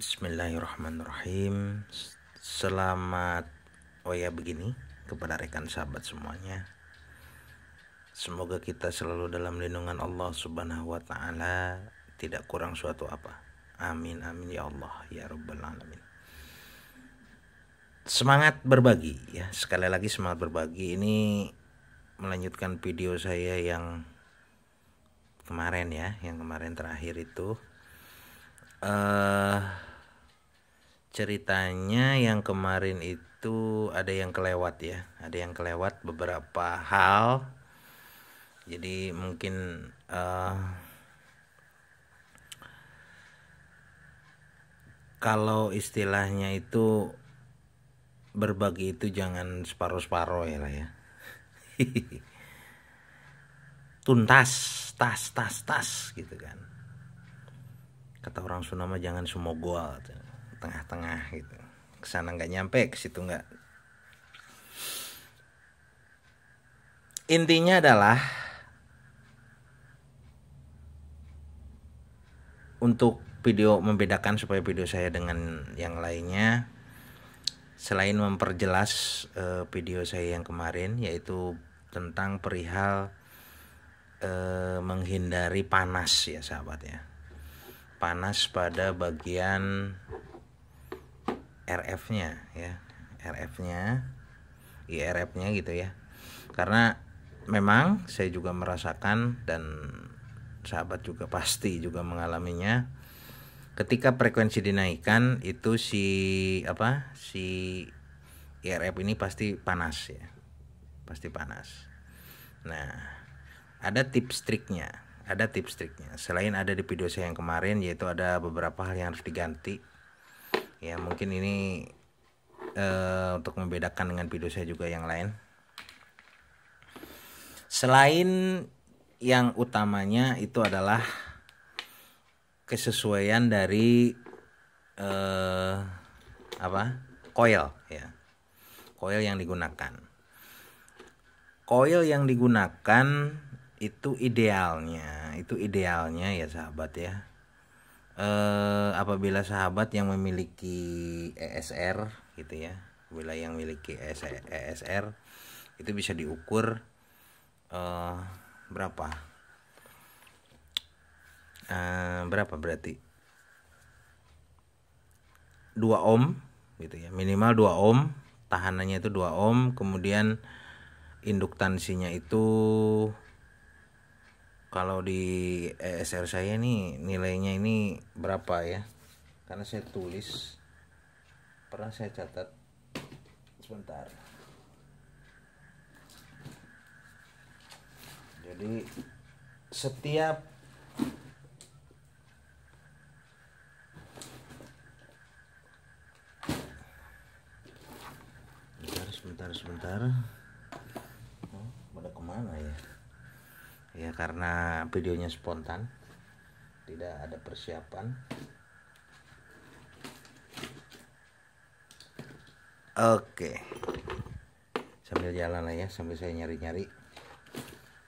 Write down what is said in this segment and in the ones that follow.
Bismillahirrahmanirrahim. Selamat begini kepada rekan sahabat semuanya. Semoga kita selalu dalam lindungan Allah Subhanahu wa taala, tidak kurang suatu apa. Amin amin ya Allah ya rabbal alamin. Semangat berbagi ya. Sekali lagi semangat berbagi. Ini melanjutkan video saya yang kemarin ya, yang kemarin terakhir itu. Ceritanya yang kemarin itu ada yang kelewat ya, ada yang kelewat beberapa hal. Jadi mungkin kalau istilahnya itu berbagi itu jangan separuh-separuh ya lah ya. Tuntas, tas gitu kan. Kata orang Sunda mah jangan sumogol, tengah-tengah gitu. Kesana nggak nyampe, ke situ nggak. Intinya adalah untuk video membedakan supaya video saya dengan yang lainnya, selain memperjelas video saya yang kemarin, yaitu tentang perihal menghindari panas ya sahabat ya. Panas pada bagian RF-nya ya, RF-nya, IRF-nya gitu ya. Karena memang saya juga merasakan dan sahabat juga pasti juga mengalaminya. Ketika frekuensi dinaikkan itu si IRF ini pasti panas ya. Pasti panas. Nah, ada tips triknya. Selain ada di video saya yang kemarin, yaitu ada beberapa hal yang harus diganti. Ya mungkin ini untuk membedakan dengan video saya juga yang lain. Selain yang utamanya itu adalah kesesuaian dari coil ya. Coil yang digunakan. Coil yang digunakan itu idealnya ya sahabat ya. Apabila sahabat yang memiliki ESR gitu ya, apabila yang memiliki ESR itu bisa diukur berapa berarti 2 ohm gitu ya, minimal 2 ohm, tahanannya itu 2 ohm, kemudian induktansinya itu kalau di ESR saya nih nilainya ini berapa ya, karena saya tulis, pernah saya catat sebentar. Jadi setiap sebentar pada kemana ya? Ya karena videonya spontan, tidak ada persiapan. Oke, sambil jalan lah ya, sambil saya nyari-nyari.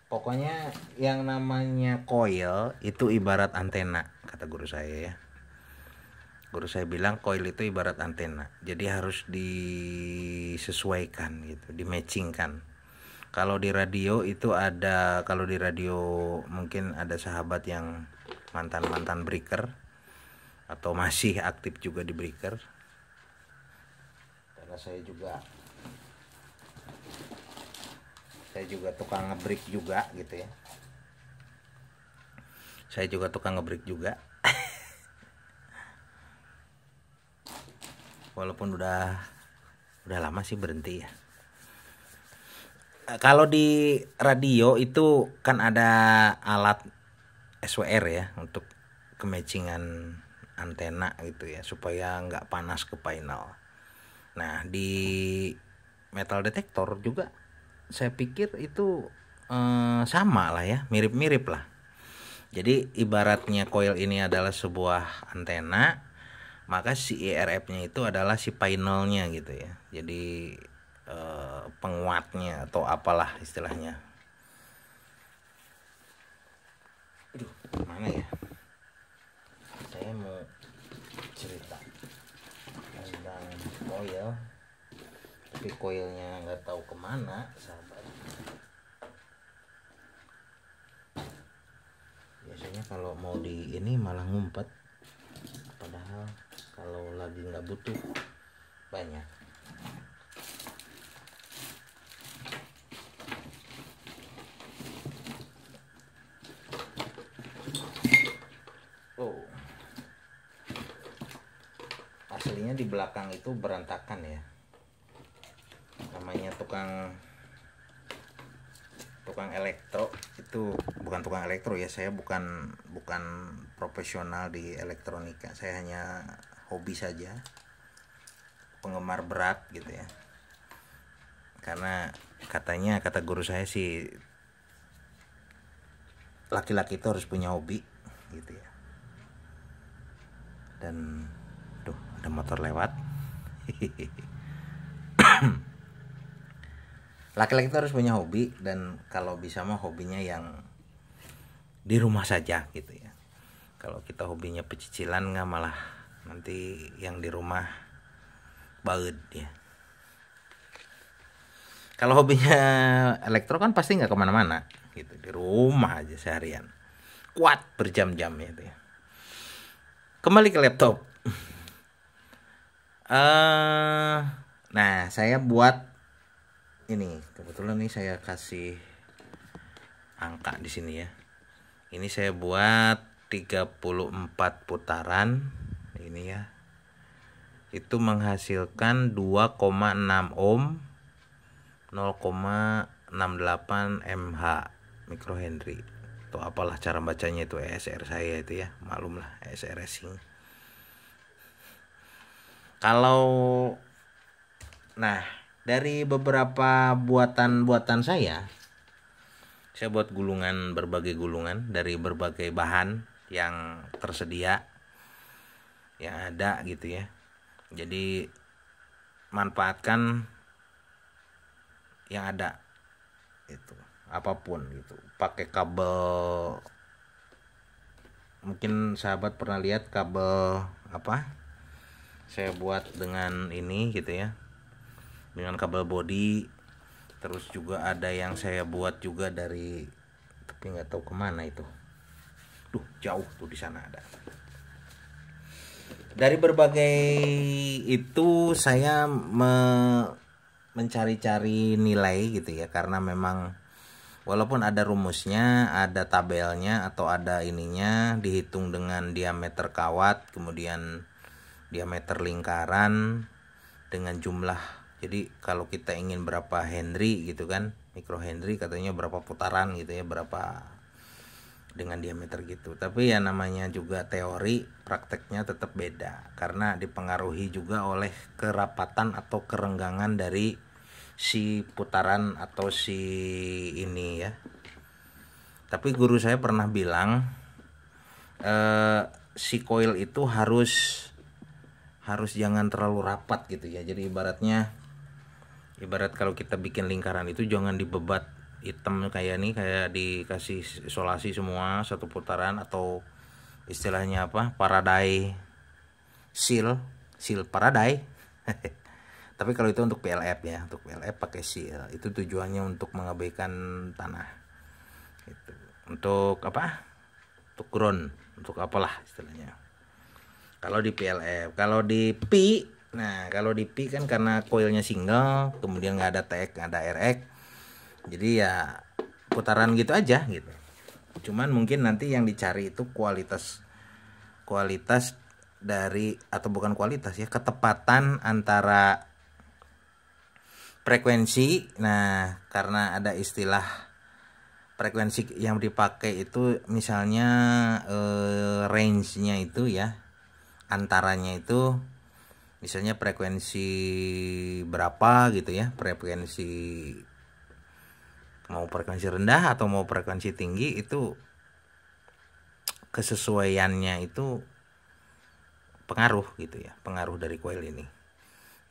Pokoknya yang namanya coil itu ibarat antena, kata guru saya ya. Guru saya bilang coil itu ibarat antena, jadi harus disesuaikan gitu, dimatchingkan. Kalau di radio itu ada, kalau di radio mungkin ada sahabat yang mantan breaker atau masih aktif juga di breaker. Karena saya juga tukang ngebreak juga gitu ya. Saya juga tukang ngebreak juga. Walaupun udah lama sih berhenti ya. Kalau di radio itu kan ada alat SWR ya untuk kematchingan antena gitu ya, supaya nggak panas ke final. Nah di metal detektor juga saya pikir itu sama lah ya, mirip-mirip lah. Jadi ibaratnya coil ini adalah sebuah antena, maka si IRF-nya itu adalah si panelnya gitu ya. Jadi penguatnya atau apalah istilahnya. Aduh, mana ya? Saya mau cerita. koil, tapi koilnya nggak tahu kemana sahabat. Biasanya kalau mau di ini malah ngumpet, padahal kalau lagi nggak butuh banyak. Oh, aslinya di belakang itu berantakan ya, namanya tukang elektro itu bukan tukang elektro ya, saya bukan profesional di elektronika, saya hanya hobi saja, penggemar berat gitu ya. Karena kata guru saya sih laki-laki itu harus punya hobi gitu ya. Dan tuh ada motor lewat. Laki-laki itu harus punya hobi, dan kalau bisa mah hobinya yang di rumah saja gitu ya. Kalau kita hobinya pecicilan nggak, malah nanti yang di rumah baut ya. Kalau hobinya elektro kan pasti nggak kemana-mana gitu, di rumah aja seharian, kuat berjam-jam ya itu ya. Kembali ke laptop. Nah, saya buat ini, kebetulan nih saya kasih angka di sini ya. Ini saya buat 34 putaran ini ya. Itu menghasilkan 2,6 ohm, 0,68 mH mikrohenry. Atau apalah cara bacanya itu, ESR saya itu ya, maklum lah, ESR racing. Nah, dari beberapa buatan saya buat berbagai gulungan dari berbagai bahan yang tersedia, yang ada gitu ya. Jadi manfaatkan yang ada itu, apapun gitu. Pakai kabel, mungkin sahabat pernah lihat kabel apa, saya buat dengan ini gitu ya, dengan kabel body. Terus juga ada yang saya buat juga dari, tapi nggak tahu kemana itu, jauh tuh, di sana ada. Dari berbagai itu saya mencari-cari nilai gitu ya, karena memang walaupun ada rumusnya, ada tabelnya atau ada ininya, dihitung dengan diameter kawat, kemudian diameter lingkaran dengan jumlah. Jadi kalau kita ingin berapa Henry gitu kan, mikrohenry katanya berapa putaran gitu ya, berapa dengan diameter gitu. Tapi ya namanya juga teori, prakteknya tetap beda karena dipengaruhi juga oleh kerapatan atau kerenggangan dari si putaran atau si ini ya. Tapi guru saya pernah bilang si coil itu harus jangan terlalu rapat gitu ya. Jadi ibarat kalau kita bikin lingkaran itu jangan dibebat hitam kayak dikasih isolasi semua satu putaran, atau istilahnya apa, Faraday seal Faraday. Tapi kalau itu untuk PLF ya, untuk PLF pakai seal, itu tujuannya untuk mengabaikan tanah gitu. Untuk apa, untuk ground, untuk apalah istilahnya kalau di PLF. Kalau di P, kalau di P kan karena coilnya single, kemudian nggak ada TX, nggak ada RX, jadi ya putaran gitu aja gitu. Cuman mungkin nanti yang dicari itu kualitas dari, atau bukan kualitas ya, ketepatan antara frekuensi. Nah, karena ada istilah frekuensi yang dipakai itu, misalnya range-nya itu ya, antaranya itu misalnya frekuensi berapa gitu ya, mau frekuensi rendah atau mau frekuensi tinggi, itu kesesuaiannya itu pengaruh gitu ya, pengaruh dari coil ini.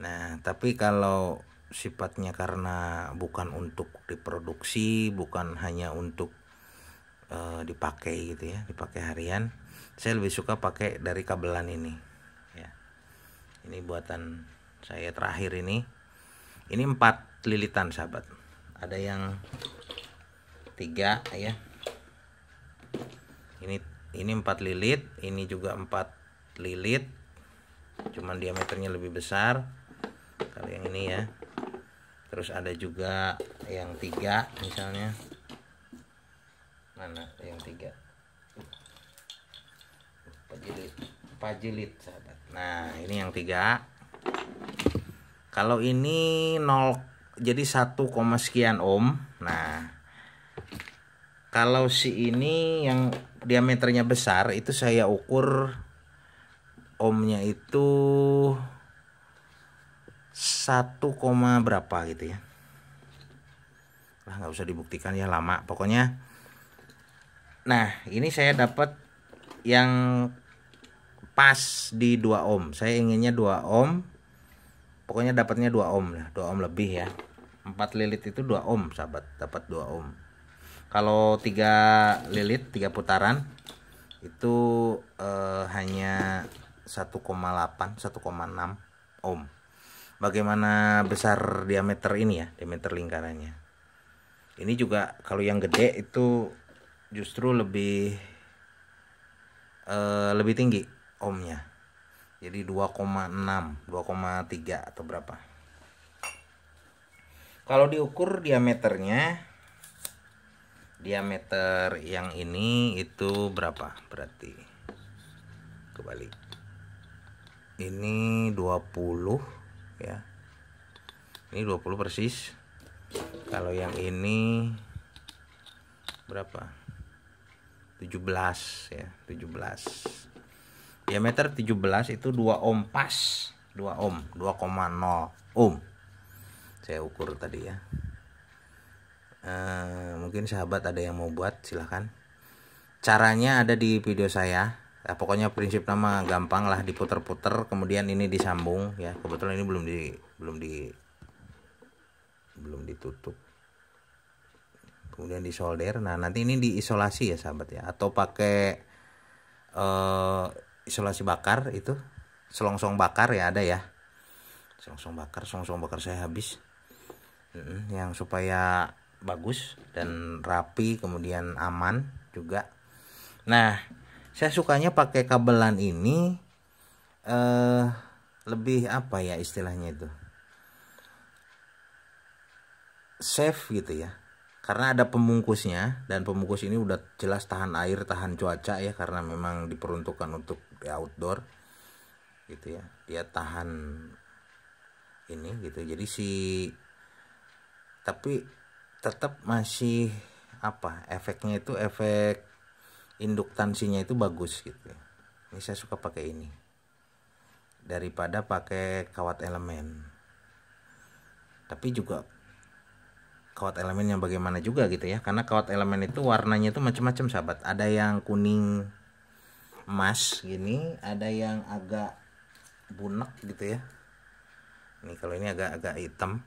Nah, tapi kalau sifatnya karena bukan untuk diproduksi, bukan hanya untuk dipakai gitu ya, dipakai harian, saya lebih suka pakai dari kabelan ini ya. Ini buatan saya terakhir ini 4 lilitan sahabat, ada yang 3 ya, ini 4 lilit, ini juga 4 lilit, cuman diameternya lebih besar kalau yang ini ya. Terus ada juga yang 3 misalnya, mana yang 3, pajilit sahabat. Nah ini yang 3. Kalau ini 0, jadi 1, sekian ohm. Nah kalau si ini yang diameternya besar itu saya ukur ohmnya itu 1, berapa gitu ya. Lah nggak usah dibuktikan ya, lama pokoknya. Nah ini saya dapat yang pas di 2 ohm. Saya inginnya 2 ohm. Pokoknya dapatnya 2 ohm lah, 2 ohm lebih ya. 4 lilit itu 2 ohm sahabat, dapat 2 ohm. Kalau 3 lilit 3 putaran itu hanya 1,8 1,6 ohm. Bagaimana besar diameter ini ya, diameter lingkarannya. Ini juga kalau yang gede itu justru lebih tinggi ohmnya. Jadi 2,6, 2,3 atau berapa. Kalau diukur diameternya, diameter yang ini itu berapa? Berarti kebalik. Ini 20 ya. Ini 20 persis. Kalau yang ini berapa? 17 ya, 17. Diameter 17 itu 2 ohm pas. 2 ohm, 2,0 ohm. Saya ukur tadi ya. Mungkin sahabat ada yang mau buat, silahkan. Caranya ada di video saya. Nah, pokoknya prinsip nama gampang lah, diputer-puter kemudian ini disambung ya. Kebetulan ini belum ditutup. Kemudian disolder. Nah, nanti ini diisolasi ya sahabat ya, atau pakai isolasi bakar itu, selongsong bakar ya, ada ya. Selongsong bakar saya habis. Yang supaya bagus dan rapi, kemudian aman juga. Nah, saya sukanya pakai kabelan ini lebih apa ya istilahnya itu, safe gitu ya, karena ada pembungkusnya, dan pembungkus ini udah jelas tahan air, tahan cuaca ya, karena memang diperuntukkan untuk di outdoor gitu ya, dia tahan ini gitu. Jadi tapi tetap masih apa, efeknya itu, efek induktansinya itu bagus gitu. Ini saya suka pakai ini daripada pakai kawat elemen. Tapi juga kawat elemen yang bagaimana juga gitu ya, karena kawat elemen itu warnanya itu macam-macam sahabat. Ada yang kuning emas gini, ada yang agak bunek gitu ya. Ini kalau ini agak hitam,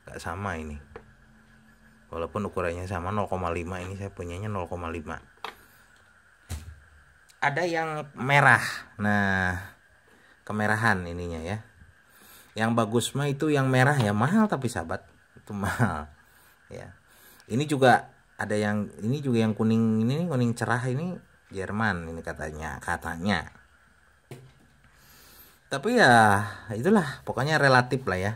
gak sama ini. Walaupun ukurannya sama 0,5, ini saya punyanya 0,5. Ada yang merah. Nah, kemerahan ininya ya. Yang bagus mah itu yang merah ya, mahal tapi sahabat, itu mahal ya. Ini juga ada yang ini juga yang kuning, ini kuning cerah, ini Jerman ini katanya. Tapi ya itulah, pokoknya relatif lah ya.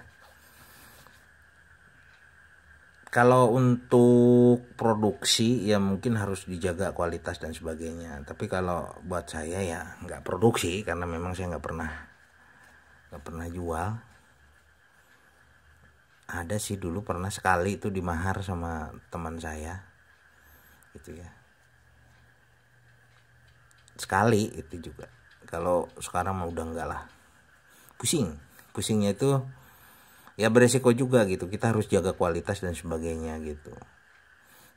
Kalau untuk produksi ya mungkin harus dijaga kualitas dan sebagainya. Tapi kalau buat saya ya nggak produksi, karena memang saya nggak pernah jual. Ada sih dulu pernah sekali itu di mahar sama teman saya gitu ya, sekali itu juga. Kalau sekarang mah udah enggak lah, pusingnya itu ya, beresiko juga gitu, kita harus jaga kualitas dan sebagainya gitu.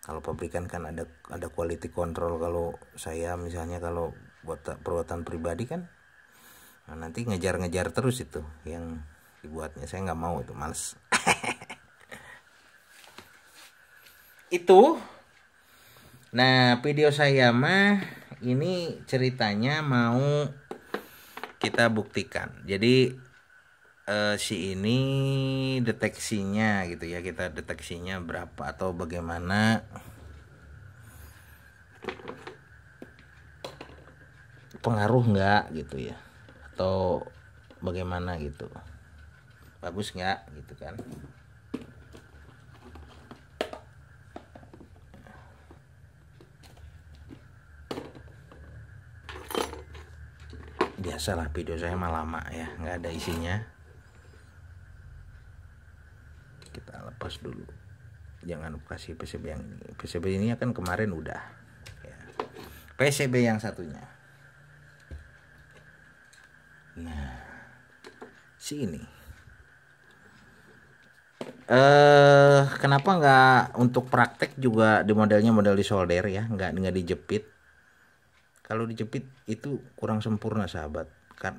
Kalau pabrikan kan ada quality control. Kalau saya misalnya kalau buat perawatan pribadi kan, nah nanti ngejar terus itu yang dibuatnya, saya nggak mau, itu males. Itu. Nah, video saya mah ini ceritanya mau kita buktikan. Jadi si ini deteksinya gitu ya, kita deteksinya berapa atau bagaimana, pengaruh nggak gitu ya, atau bagaimana gitu, bagus nggak gitu kan. Biasalah video saya mah lama ya, nggak ada isinya. Kita lepas dulu, jangan kasih PCB yang ini. PCB ini kan kemarin udah ya. PCB yang satunya, nah si ini kenapa nggak untuk praktek juga di modelnya model di solder ya, nggak dijepit. Kalau dijepit itu kurang sempurna sahabat.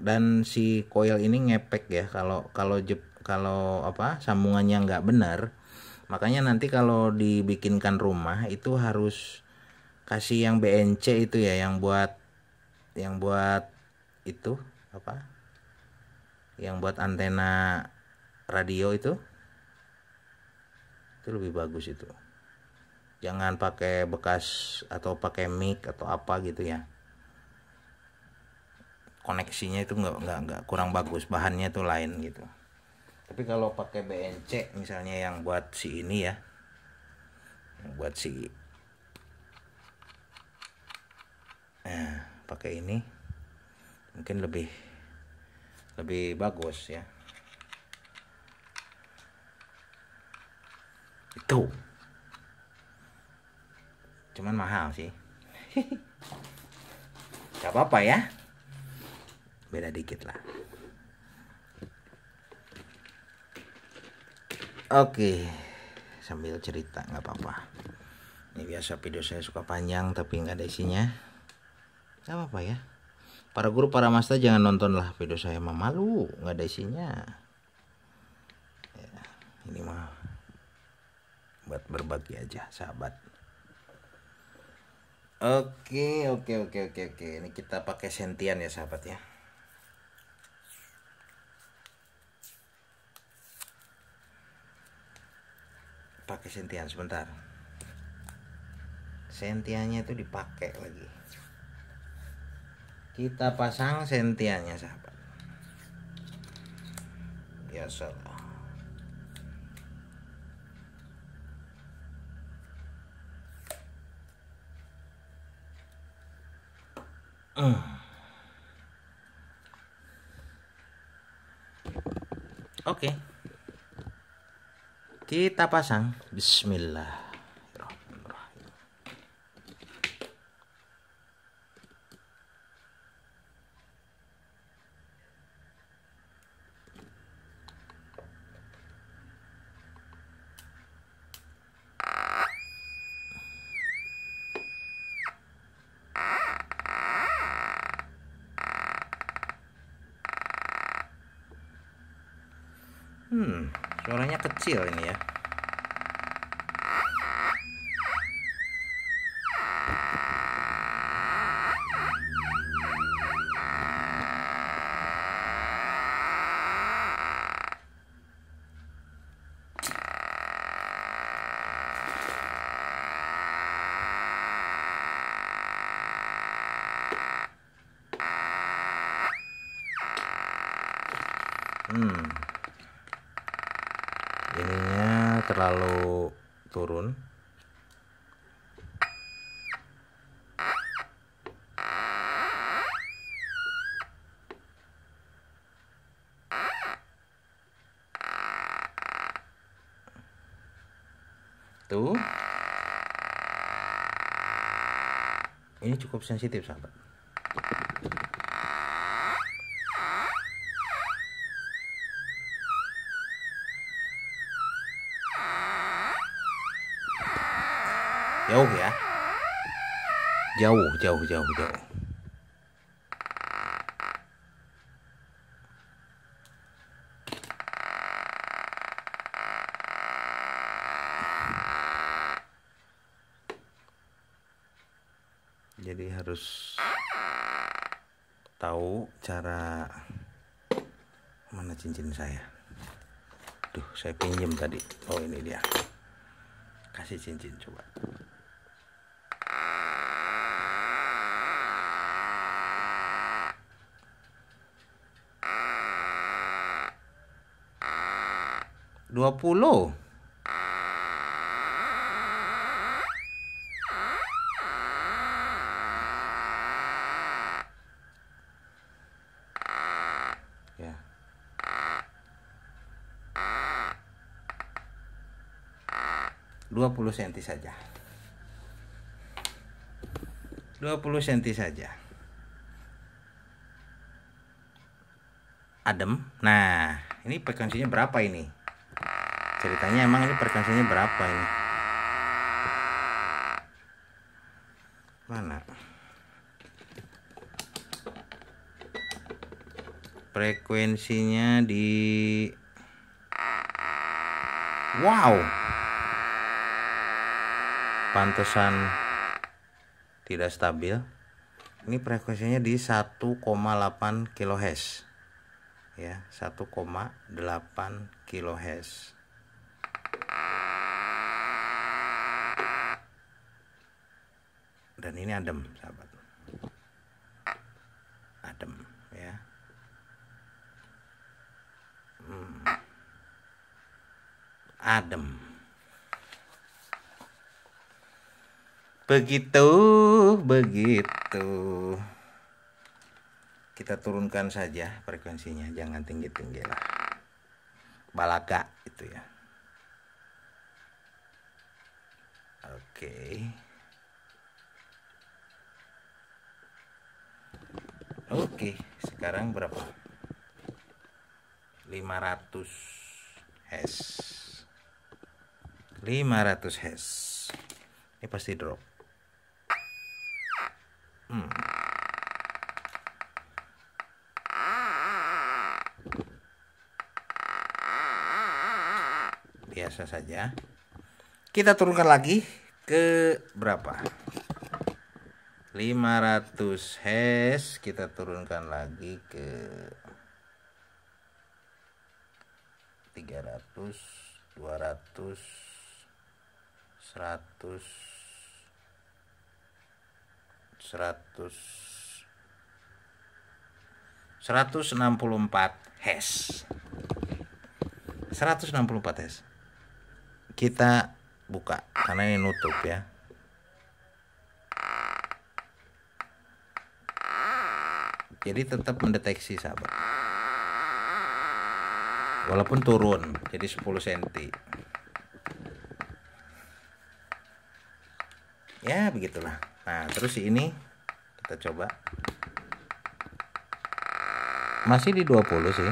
Dan si coil ini ngepek ya, kalau apa sambungannya nggak benar, makanya nanti kalau dibikinkan rumah itu harus kasih yang BNC itu ya, yang buat itu apa, yang buat antena radio itu lebih bagus itu. Jangan pakai bekas atau pakai mic atau apa gitu ya, koneksinya itu nggak kurang bagus, bahannya tuh lain gitu. Tapi kalau pakai BNC misalnya yang buat si ini ya, yang buat si pakai ini mungkin lebih bagus ya. Itu cuman mahal sih. Gak apa-apa ya, beda dikit lah. Oke, sambil cerita nggak apa-apa. Ini biasa video saya suka panjang tapi nggak ada isinya. Nggak apa-apa ya. Para guru, para master jangan nonton lah video saya, mah malu nggak ada isinya. Ya, ini mah buat berbagi aja sahabat. Oke. Ini kita pakai sentian ya sahabat ya. Pakai sentian sebentar. Sentiannya itu dipakai lagi. Kita pasang sentiannya sahabat. Biasalah. Oke. Kita pasang. Bismillahirrahmanirrahim. Suaranya kecil ini ya. Ininya terlalu turun. Tuh. Ini cukup sensitif sahabat. Jauh ya. Jauh. Jadi harus tahu cara mana cincin saya. Duh, saya pinjam tadi. Oh, ini dia. Kasih cincin coba. $20. Ya. 20 cm saja. 20 cm saja. Adem. Nah, ini frekuensinya berapa ini? Ceritanya emang ini frekuensinya berapa ini? Mana? Frekuensinya di wow. Pantesan tidak stabil. Ini frekuensinya di 1,8 kHz. Ya, 1,8 kHz. Dan ini adem, sahabat. Adem, ya. Adem. Begitu. Kita turunkan saja frekuensinya, jangan tinggi-tinggi lah. Balaga itu ya. Oke, sekarang berapa? 500 Hz. 500 Hz. Ini pasti drop. Biasa saja. Kita turunkan lagi ke berapa? 500 Hz. Kita turunkan lagi ke 300, 200, 100, 164 Hz. 164 Hz. Kita buka karena ini nutup ya. Jadi tetap mendeteksi, sahabat. Walaupun turun jadi 10 cm. Ya, begitulah. Nah, terus ini kita coba. Masih di 20 sih.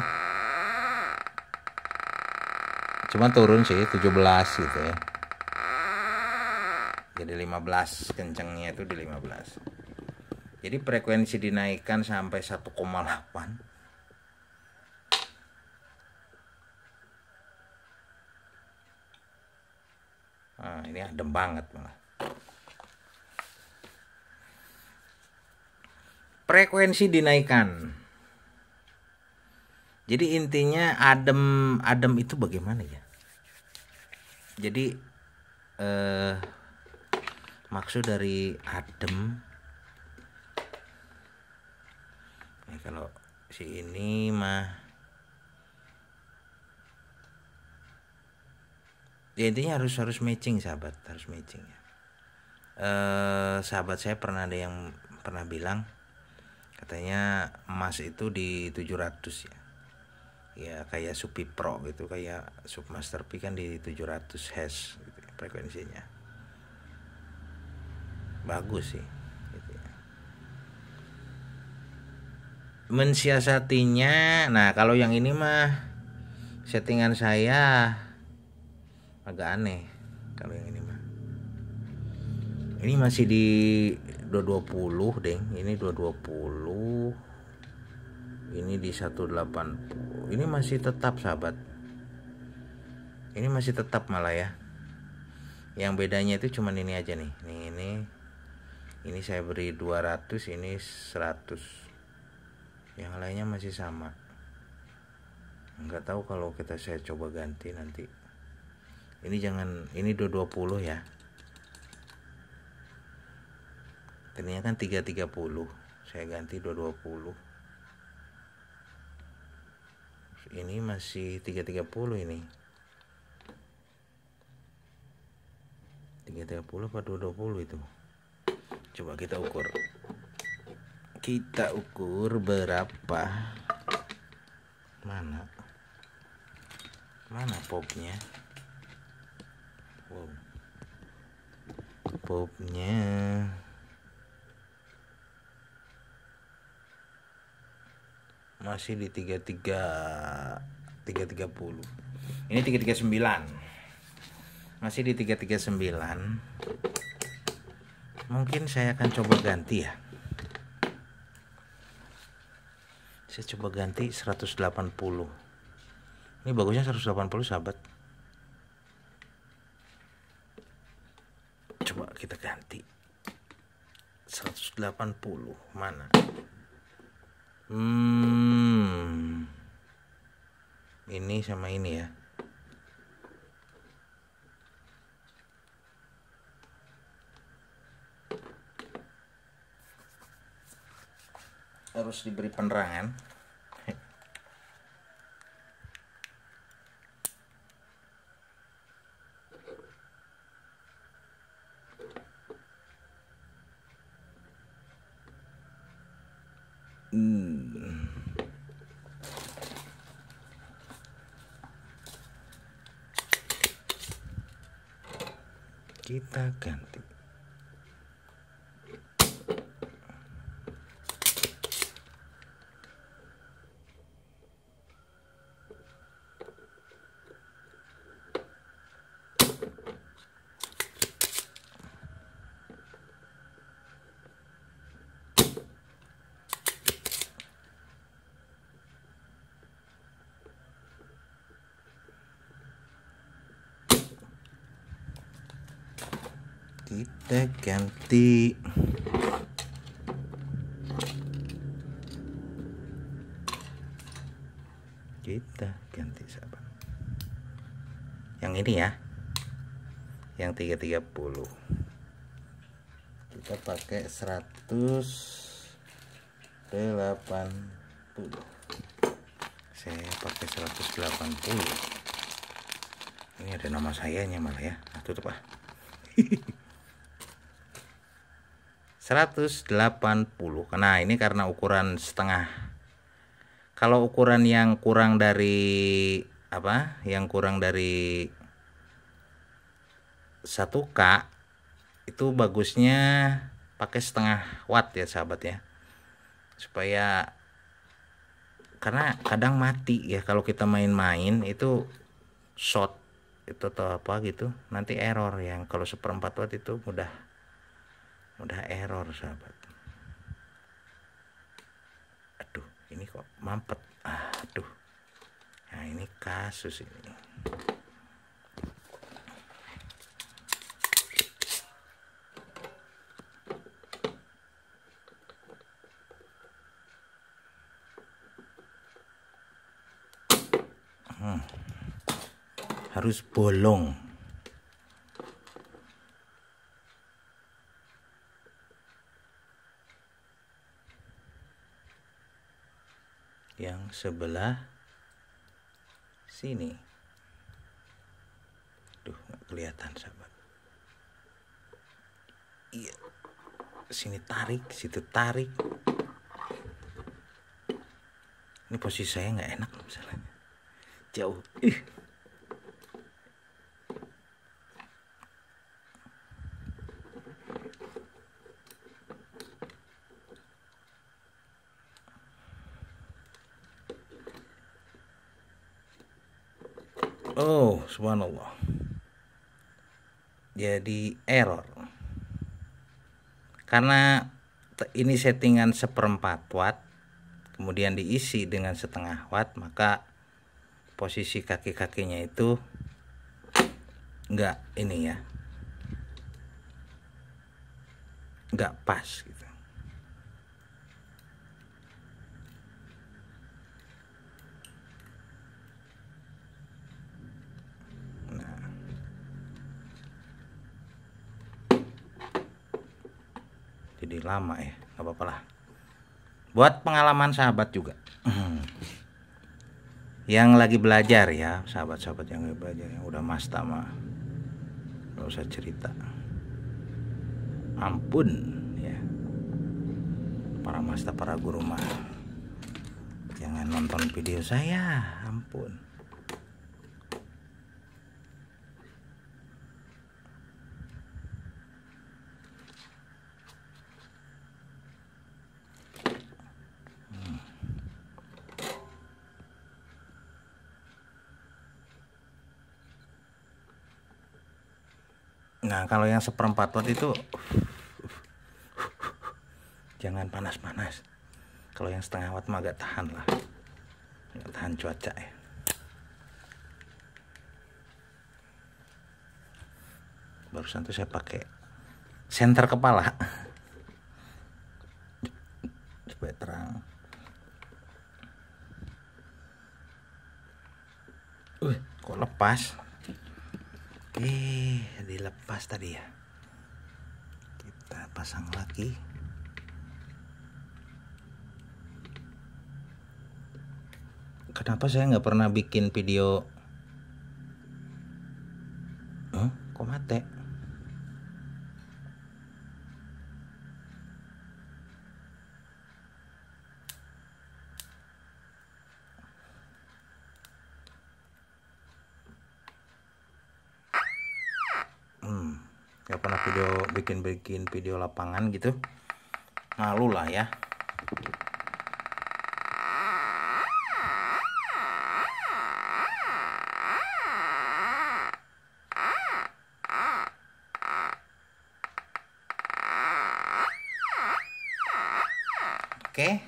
Cuma turun sih 17 gitu ya. Jadi 15, kencengnya itu di 15. Jadi frekuensi dinaikkan sampai 1,8. Nah, ini adem banget malah. Frekuensi dinaikkan. Jadi intinya adem itu bagaimana ya? Jadi maksud dari adem, nah, kalau si ini mah ya intinya harus matching, sahabat, harus matching ya. Sahabat saya pernah ada yang pernah bilang katanya emas itu di 700 ya. Ya kayak Supi Pro gitu, kayak Submaster P kan di 700 Hz gitu, frekuensinya. Bagus sih gitu ya. Mensiasatinya, nah kalau yang ini mah settingan saya agak aneh. Kalau yang ini mah, ini masih di 220 deh. Ini 220, ini di 180. Ini masih tetap, sahabat. Ini masih tetap malah ya. Yang bedanya itu cuman ini aja nih. Ini saya beri 200, ini 100. Yang lainnya masih sama. nggak tahu kalau saya coba ganti nanti. Ini jangan, ini 220 ya. Tadinya kan 330, saya ganti 220. Ini masih 330 ini. 330 apa 220 itu? Coba kita ukur. Kita ukur berapa. Mana popnya? Wow. Popnya masih di 330. Ini 339. Masih di 339. Mungkin saya akan coba ganti ya. Saya coba ganti 180. Ini bagusnya 180 sahabat. Coba kita ganti 180. Mana? Ini sama ini ya. Harus diberi penerangan. Kita ganti. Kita ganti. Kita ganti sahabat. Yang ini ya. Yang 330. Kita pakai 180. Saya pakai 180. Ini ada nama sayanya malah ya. Nah, tutup ah. 180. Nah, ini karena ukuran setengah. Kalau ukuran yang kurang dari apa? Yang kurang dari 1K itu bagusnya pakai setengah watt ya sahabat ya. Supaya, karena kadang mati ya kalau kita main-main itu short itu atau apa gitu, nanti error. Yang kalau 1/4 watt itu mudah error sahabat. Aduh, ini kok mampet. Aduh. Nah, ini kasus ini. Harus bolong. Yang sebelah sini. Duh, nggak kelihatan sahabat. Iya. Sini tarik, situ tarik. Ini posisi saya nggak enak misalnya. Jauh. Oh, subhanallah. Jadi error. Karena ini settingan 1/4 watt, kemudian diisi dengan 1/2 watt, maka posisi kaki-kakinya itu enggak ini ya. Enggak pas gitu. jadi lama ya, nggak apa-apa lah. Buat pengalaman sahabat juga. Yang lagi belajar ya, sahabat-sahabat yang lagi belajar, yang udah masta mah nggak usah cerita. Ampun ya, para masta, para guru mah jangan nonton video saya, ampun. Nah kalau yang seperempat watt itu jangan panas-panas. Kalau yang setengah watt mah agak tahan lah, agak tahan cuaca ya. Barusan tuh saya pakai senter kepala supaya terang. Kok lepas? Dilepas tadi ya. Kita pasang lagi. Kenapa saya nggak pernah bikin video? Kok mati? Gak pernah bikin video lapangan gitu, malu lah ya. Oke.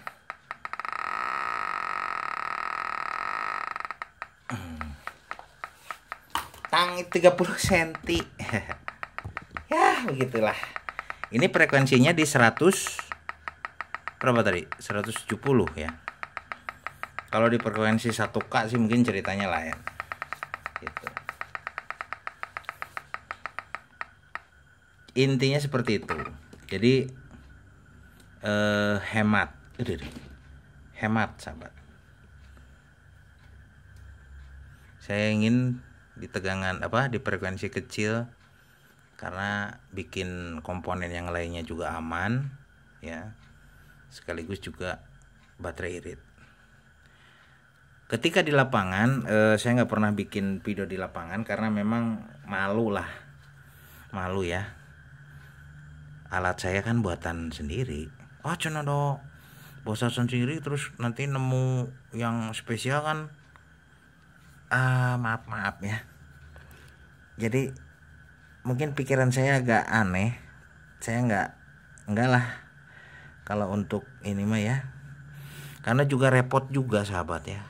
Tang 30 cm. Ya begitulah. Ini frekuensinya di 100 berapa tadi? 170 ya. Kalau di frekuensi 1K sih mungkin ceritanya lain gitu. Intinya seperti itu. Jadi hemat sahabat. Saya ingin di tegangan di frekuensi kecil, karena bikin komponen yang lainnya juga aman ya, sekaligus juga baterai irit. Ketika di lapangan saya nggak pernah bikin video di lapangan karena memang malu ya. Alat saya kan buatan sendiri. Cenodo bosan sendiri terus nanti nemu yang spesial kan, maaf ya. Jadi mungkin pikiran saya agak aneh. Saya enggak lah kalau untuk ini mah ya, karena juga repot juga sahabat ya.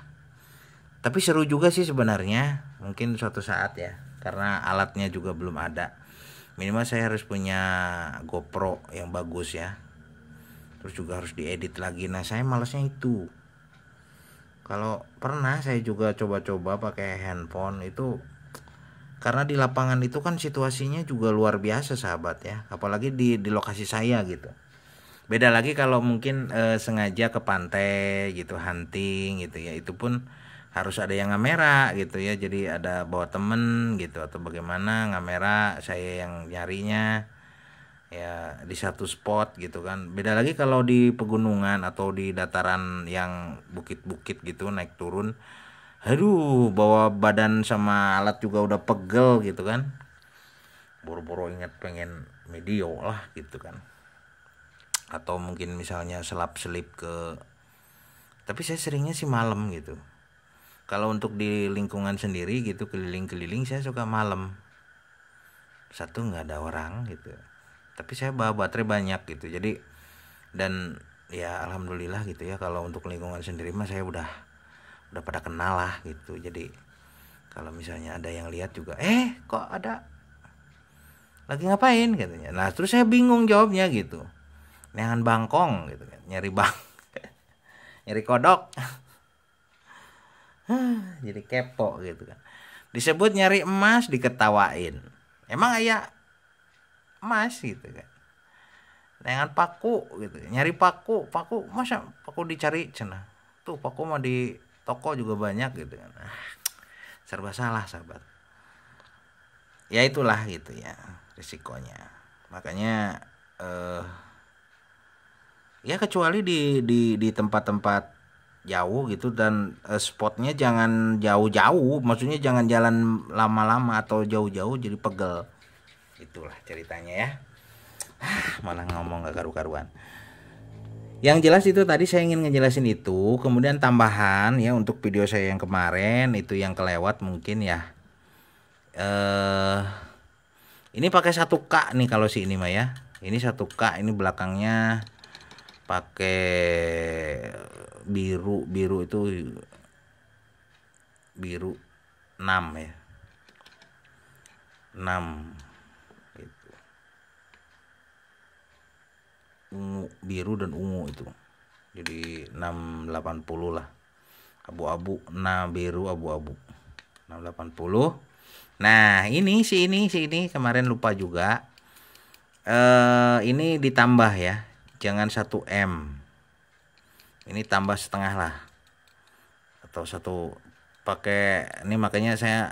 Tapi seru juga sih sebenarnya, mungkin suatu saat ya, karena alatnya juga belum ada. Minimal saya harus punya GoPro yang bagus ya, terus juga harus diedit lagi. Nah saya malasnya itu. Kalau pernah saya juga coba-coba pakai handphone itu, karena di lapangan itu kan situasinya juga luar biasa sahabat ya, apalagi di lokasi saya gitu. Beda lagi kalau mungkin sengaja ke pantai gitu, hunting gitu ya, itu pun harus ada yang ngamera gitu ya. Jadi ada bawa temen gitu atau bagaimana, ngamera saya yang nyarinya ya di satu spot gitu kan. Beda lagi kalau di pegunungan atau di dataran yang bukit-bukit gitu, naik turun, aduh bawa badan sama alat juga udah pegel gitu kan, boro-boro ingat pengen video lah gitu kan. Atau mungkin misalnya selap-selip tapi saya seringnya sih malam gitu. Kalau untuk di lingkungan sendiri gitu, keliling-keliling, saya suka malam. Satu nggak ada orang gitu, tapi saya bawa baterai banyak gitu. Jadi dan ya alhamdulillah gitu ya, kalau untuk lingkungan sendiri mah saya udah pada kenal lah gitu. Jadi kalau misalnya ada yang lihat juga, kok ada lagi ngapain katanya. Nah terus saya bingung jawabnya gitu, neangan bangkong gitu kan, nyari nyari kodok. Jadi kepo gitu kan. Disebut nyari emas diketawain. Emang ayah emas gitu kan. dengan paku gitu, nyari paku masa paku dicari cenah, tuh paku mah di toko juga banyak gitu kan. Serba salah sahabat, ya itulah gitu ya risikonya. Makanya ya kecuali di tempat-tempat jauh gitu, dan spotnya jangan jauh-jauh, maksudnya jangan jalan lama-lama atau jauh-jauh jadi pegel. Itulah ceritanya ya. Malah ngomong gak karu-karuan. Yang jelas itu tadi saya ingin ngejelasin itu. Kemudian tambahan ya untuk video saya yang kemarin itu yang kelewat mungkin ya. Ini pakai 1K nih kalau si ini mah ya. Ini 1K, ini belakangnya pakai biru itu biru 6 ya. 6 gitu. Ungu, biru dan ungu itu. Jadi 680 lah. Abu-abu, nah biru abu-abu. 680. Nah, ini kemarin lupa juga. Ini ditambah ya. Jangan 1M. Ini tambah setengah lah. Atau 1 pakai ini, makanya saya